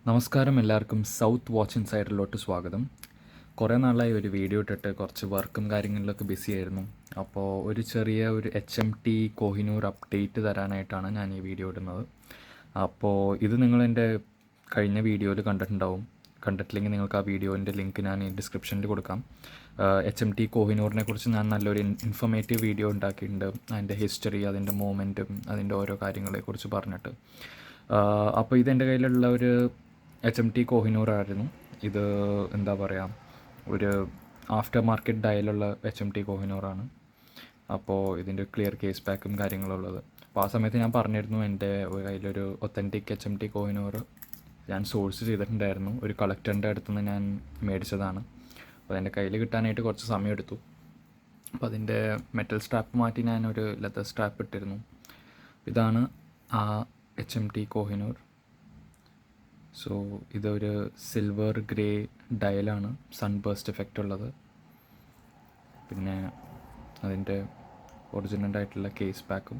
നമസ്കാരം, എല്ലാവർക്കും south watch ഇൻസൈഡറിലോട്ട് സ്വാഗതം. കുറേ നാളായി ഒരു വീഡിയോ ഇട്ടിട്ട് കുറച്ച് വർക്കും കാര്യങ്ങളിലൊക്കെ ബിസി ആയിരുന്നു. അപ്പോൾ ഒരു ചെറിയ HMT കോഹിനൂർ അപ്ഡേറ്റ് തരാനായിട്ടാണ് ഞാൻ ഈ വീഡിയോ ഇടുന്നത്. അപ്പോൾ ഇത് നിങ്ങളെൻ്റെ കഴിഞ്ഞ വീഡിയോയിൽ കണ്ടിട്ടില്ലെങ്കിൽ നിങ്ങൾക്ക് ആ വീഡിയോൻ്റെ ലിങ്ക് ഞാൻ ഈ ഡിസ്ക്രിപ്ഷനിൽ കൊടുക്കാം. HMT കോഹിനൂറിനെ കുറിച്ച് ഞാൻ നല്ലൊരു ഇൻഫർമേറ്റീവ് വീഡിയോ ഉണ്ടാക്കിയിട്ടുണ്ട്. അതിൻ്റെ ഹിസ്റ്ററി, അതിൻ്റെ മൂവ്മെൻറ്റും അതിൻ്റെ ഓരോ കാര്യങ്ങളെക്കുറിച്ച് പറഞ്ഞിട്ട്. അപ്പോൾ ഇതെൻ്റെ കയ്യിലുള്ള ഒരു HMT കോഹിനൂറായിരുന്നു. ഇത് എന്താ പറയുക, ഒരു ആഫ്റ്റർ മാർക്കറ്റ് ഡയലുള്ള HMT കോഹിനൂറാണ്. അപ്പോൾ ഇതിൻ്റെ ക്ലിയർ കേസ് പാക്കും കാര്യങ്ങളുള്ളത്. അപ്പോൾ ആ സമയത്ത് ഞാൻ പറഞ്ഞിരുന്നു എൻ്റെ കയ്യിലൊരു ഒത്തൻറ്റിക് HMT കോഹിനൂർ ഞാൻ സോഴ്സ് ചെയ്തിട്ടുണ്ടായിരുന്നു. ഒരു കളക്ടറിൻ്റെ അടുത്തുനിന്ന് ഞാൻ മേടിച്ചതാണ്. അപ്പോൾ എൻ്റെ കയ്യിൽ കിട്ടാനായിട്ട് കുറച്ച് സമയം എടുത്തു. അപ്പോൾ അതിൻ്റെ മെറ്റൽ സ്ട്രാപ്പ് മാറ്റി ഞാനൊരു ലെതർ സ്ട്രാപ്പ് ഇട്ടിരുന്നു. ഇതാണ് ആ HMT കോഹിനൂർ. സോ ഇതൊരു സിൽവർ ഗ്രേ ഡയലാണ്, സൺബേസ്റ്റ് എഫക്റ്റ് ഉള്ളത്. പിന്നെ അതിൻ്റെ ഒറിജിനലായിട്ടുള്ള കേസ് പാക്കും,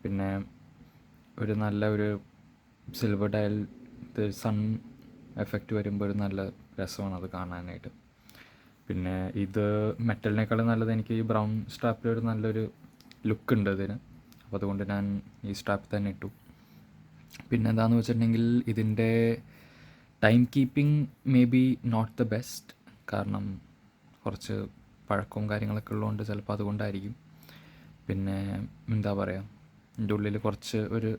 പിന്നെ ഒരു നല്ല ഒരു സിൽവർ ഡയൽ സൺ എഫക്റ്റ് വരുമ്പോൾ ഒരു നല്ല രസമാണ് അത് കാണാനായിട്ട്. പിന്നെ ഇത് മെറ്റലിനേക്കാളും നല്ലത് എനിക്ക് ഈ ബ്രൗൺ സ്ട്രാപ്പിലൊരു നല്ലൊരു ലുക്ക് ഉണ്ട് ഇതിന്. അപ്പോൾ അതുകൊണ്ട് ഞാൻ ഈ സ്ട്രാപ്പ് തന്നെ ഇട്ടു. പിന്നെ എന്താണെന്ന് വെച്ചിട്ടുണ്ടെങ്കിൽ ഇതിൻ്റെ time keeping may be not the best, കാരണം കുറച്ച് പഴക്കവും കാര്യങ്ങളൊക്കെ ഉള്ളതുകൊണ്ട് ചിലപ്പോൾ അതുകൊണ്ടായിരിക്കും. പിന്നെ എന്താ പറയുക, എൻ്റെ ഉള്ളിൽ കുറച്ച് ഒരു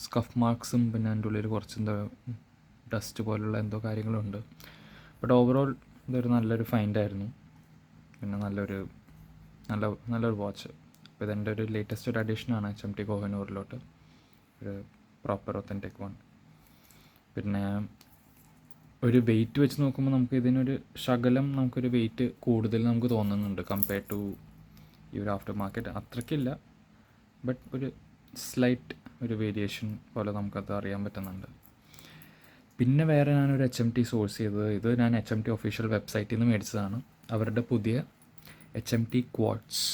സ്കഫ് മാർക്സും പിന്നെ എൻ്റെ ഉള്ളിൽ കുറച്ച് എന്തോ ഡസ്റ്റ് പോലുള്ള എന്തോ കാര്യങ്ങളുണ്ട്. ബട്ട് ഓവറോൾ ഇതൊരു നല്ലൊരു ഫൈൻഡായിരുന്നു. പിന്നെ നല്ലൊരു വാച്ച്. അപ്പോൾ ഇതെൻ്റെ ഒരു ലേറ്റസ്റ്റ് ഒരു അഡീഷനാണ് HMT കോഹിനൂറിലോട്ട്, ഒരു പ്രോപ്പർ ഒത്തൻറ്റിക് വൺ. പിന്നെ ഒരു വെയിറ്റ് വെച്ച് നോക്കുമ്പോൾ നമുക്ക് ഇതിനൊരു ശകലം നമുക്കൊരു വെയിറ്റ് കൂടുതൽ നമുക്ക് തോന്നുന്നുണ്ട് കമ്പയർ ടു ഈ ഒരു ആഫ്റ്റർ മാർക്കറ്റ്. അത്രയ്ക്കില്ല, ബട്ട് ഒരു സ്ലൈറ്റ് ഒരു വേരിയേഷൻ പോലെ നമുക്കത് അറിയാൻ പറ്റുന്നുണ്ട്. പിന്നെ വേറെ ഞാനൊരു HMT സോഴ്സ് ചെയ്തത്, ഇത് ഞാൻ HMT ഒഫീഷ്യൽ വെബ്സൈറ്റിൽ നിന്ന് മേടിച്ചതാണ്. അവരുടെ പുതിയ HMT ക്വാർട്സ്.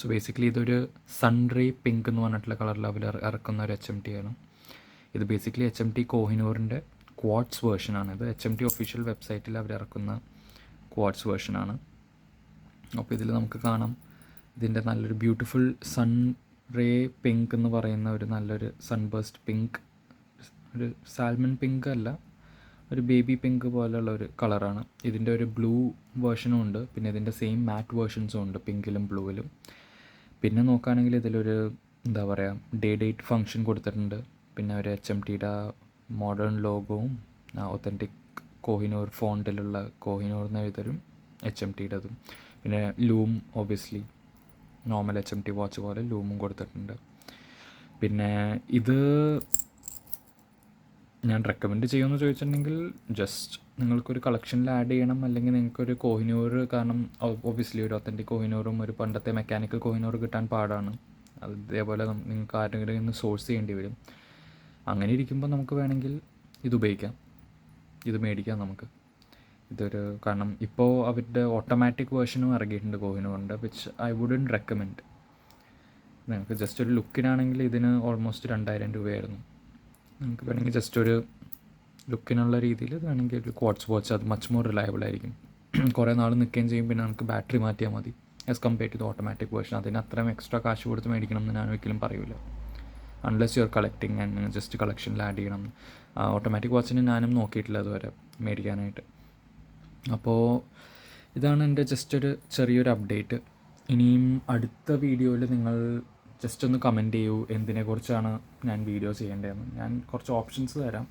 സോ ബേസിക്കലി ഇതൊരു സൺറേ പിങ്ക് എന്ന് പറഞ്ഞിട്ടുള്ള കളറിൽ അവർ ഇറക്കുന്ന ഒരു HMT ആണ്. ഇത് ബേസിക്കലി HMT കോഹിനൂറിൻ്റെ ക്വാർട്സ് വേർഷനാണ്. ഇത് HMT ഒഫീഷ്യൽ വെബ്സൈറ്റിൽ അവർ ഇറക്കുന്ന ക്വാർട്സ് വേർഷനാണ്. അപ്പോൾ ഇതിൽ നമുക്ക് കാണാം ഇതിൻ്റെ നല്ലൊരു ബ്യൂട്ടിഫുൾ സൺ റേ പിങ്ക് എന്ന് പറയുന്ന ഒരു നല്ലൊരു സൺബേസ്റ്റ് പിങ്ക്, ഒരു സാൽമൺ പിങ്ക് അല്ല, ഒരു ബേബി പിങ്ക് പോലെയുള്ള ഒരു കളറാണ്. ഇതിൻ്റെ ഒരു ബ്ലൂ വേർഷനും ഉണ്ട്, പിന്നെ ഇതിൻ്റെ സെയിം മാറ്റ് വേർഷൻസും ഉണ്ട്, പിങ്കിലും ബ്ലൂവിലും. പിന്നെ നോക്കുകയാണെങ്കിൽ ഇതിലൊരു എന്താ പറയുക, ഡേറ്റ് ഫങ്ഷൻ കൊടുത്തിട്ടുണ്ട്. പിന്നെ ഒരു HMTയുടെ മോഡേൺ ലോഗോവും ഒത്തൻറ്റിക് കോഹിനൂർ ഫോണ്ടിലുള്ള കോഹിനൂർ എന്ന് എഴുതരും HMTയുടേതും. പിന്നെ loom, obviously normal HMT watch പോലെ ലൂമും കൊടുത്തിട്ടുണ്ട്. പിന്നെ ഇത് ഞാൻ റെക്കമെൻഡ് ചെയ്യുമെന്ന് ചോദിച്ചിട്ടുണ്ടെങ്കിൽ ജസ്റ്റ് നിങ്ങൾക്കൊരു കളക്ഷനിൽ ആഡ് ചെയ്യണം, അല്ലെങ്കിൽ നിങ്ങൾക്കൊരു കോഹിനൂർ, കാരണം ഒബ്വിയസ്ലി ഒരു ഒത്തൻറ്റിക് കോഹിനൂറും ഒരു പണ്ടത്തെ മെക്കാനിക്കൽ കോഹിനൂർ കിട്ടാൻ പാടാണ്. അതേപോലെ നിങ്ങൾക്ക് ആരെങ്കിലും നിന്ന് സോഴ്സ് ചെയ്യേണ്ടി വരും. അങ്ങനെ ഇരിക്കുമ്പോൾ നമുക്ക് വേണമെങ്കിൽ ഇത് ഉപയോഗിക്കാം, ഇത് മേടിക്കാം നമുക്ക്. കാരണം ഇപ്പോൾ അവരുടെ ഓട്ടോമാറ്റിക് വേർഷനും ഇറങ്ങിയിട്ടുണ്ട് കോഹിനൂറിൻ്റെ, വിച്ച് ഐ വുഡൻറ്റ് റെക്കമെൻഡ്. നിങ്ങൾക്ക് ജസ്റ്റ് ഒരു ലുക്കിനാണെങ്കിൽ ഇതിന് ഓൾമോസ്റ്റ് 2000 രൂപയായിരുന്നു. നിങ്ങൾക്ക് വേണമെങ്കിൽ ജസ്റ്റ് ഒരു ലുക്കിനുള്ള രീതിയിൽ വേണമെങ്കിൽ ഒരു ക്വാർട്സ് വാച്ച്, അത് മച്ച് മോർ റിലയബിൾ ആയിരിക്കും. കുറേ നാൾ നിൽക്കുകയും ചെയ്യും. പിന്നെ നമുക്ക് ബാറ്ററി മാറ്റിയാൽ മതി as compare to the automatic version. അതിന് അത്രയും എക്സ്ട്രാ കാശ് കൊടുത്ത് മേടിക്കണം എന്ന് ഞാൻ ഒരിക്കലും പറയില്ല, unless you are collecting and just കളക്ഷനിൽ ആഡ് ചെയ്യണം. ഓട്ടോമാറ്റിക് വാച്ചിന് ഞാനും നോക്കിയിട്ടില്ല അതുവരെ മേടിക്കാനായിട്ട്. അപ്പോൾ ഇതാണ് എൻ്റെ ജസ്റ്റ് ഒരു ചെറിയൊരു അപ്ഡേറ്റ്. ഇനിയും അടുത്ത വീഡിയോയിൽ നിങ്ങൾ ജസ്റ്റ് ഒന്ന് കമൻറ്റ് ചെയ്യൂ എന്തിനെക്കുറിച്ചാണ് ഞാൻ വീഡിയോ ചെയ്യേണ്ടതെന്ന്. ഞാൻ കുറച്ച് ഓപ്ഷൻസ് തരാം.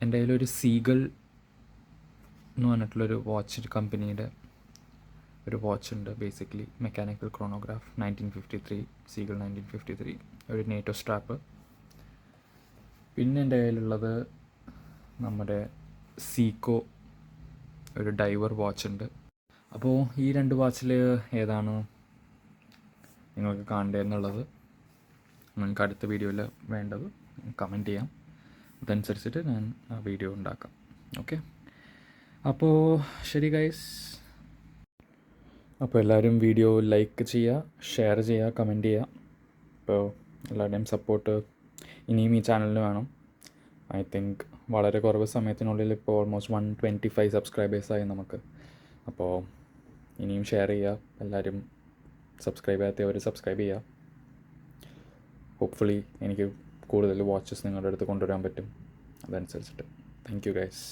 എൻ്റെ കയ്യിലൊരു സീഗൾ എന്ന് പറഞ്ഞിട്ടുള്ളൊരു വാച്ച് കമ്പനിയുടെ ഒരു വാച്ച് ഉണ്ട്. ബേസിക്കലി മെക്കാനിക്കൽ ക്രോണോഗ്രാഫ് 1953, സീഗൾ 1953, ഒരു നേറ്റോ സ്ട്രാപ്പ്. പിന്നെ എൻ്റെ കയ്യിലുള്ളത് നമ്മുടെ സീക്കോ ഒരു ഡൈവർ വാച്ച് ഉണ്ട്. അപ്പോൾ ഈ 2 വാച്ചിൽ ഏതാണ് നിങ്ങൾക്ക് കാണേണ്ടതെന്നുള്ളത് നിങ്ങൾക്ക് അടുത്ത വീഡിയോയിൽ വേണ്ടത് കമൻറ്റ് ചെയ്യാം. അതനുസരിച്ചിട്ട് ഞാൻ ആ വീഡിയോ ഉണ്ടാക്കാം. ഓക്കെ, അപ്പോൾ ശരി ഗൈസ്. അപ്പോൾ എല്ലാവരും വീഡിയോ ലൈക്ക് ചെയ്യുക, ഷെയർ ചെയ്യുക, കമൻറ്റ് ചെയ്യുക. അപ്പോൾ എല്ലാവരുടെയും സപ്പോർട്ട് ഇനിയും ഈ ചാനലിന് വേണം. ഐ തിങ്ക് വളരെ കുറവ് സമയത്തിനുള്ളിൽ ഇപ്പോൾ ഓൾമോസ്റ്റ് 125 സബ്സ്ക്രൈബേഴ്സായി നമുക്ക്. അപ്പോൾ ഇനിയും ഷെയർ ചെയ്യുക, എല്ലാവരും സബ്സ്ക്രൈബ് ചെയ്യാത്തവർ സബ്സ്ക്രൈബ് ചെയ്യുക. ഹോപ്പ്ഫുള്ളി എനിക്ക് കൂടുതൽ വാച്ചസ് നിങ്ങളുടെ അടുത്ത് കൊണ്ടുവരാൻ പറ്റും. അതനുസരിച്ചിട്ട് താങ്ക് യു ഗൈസ്.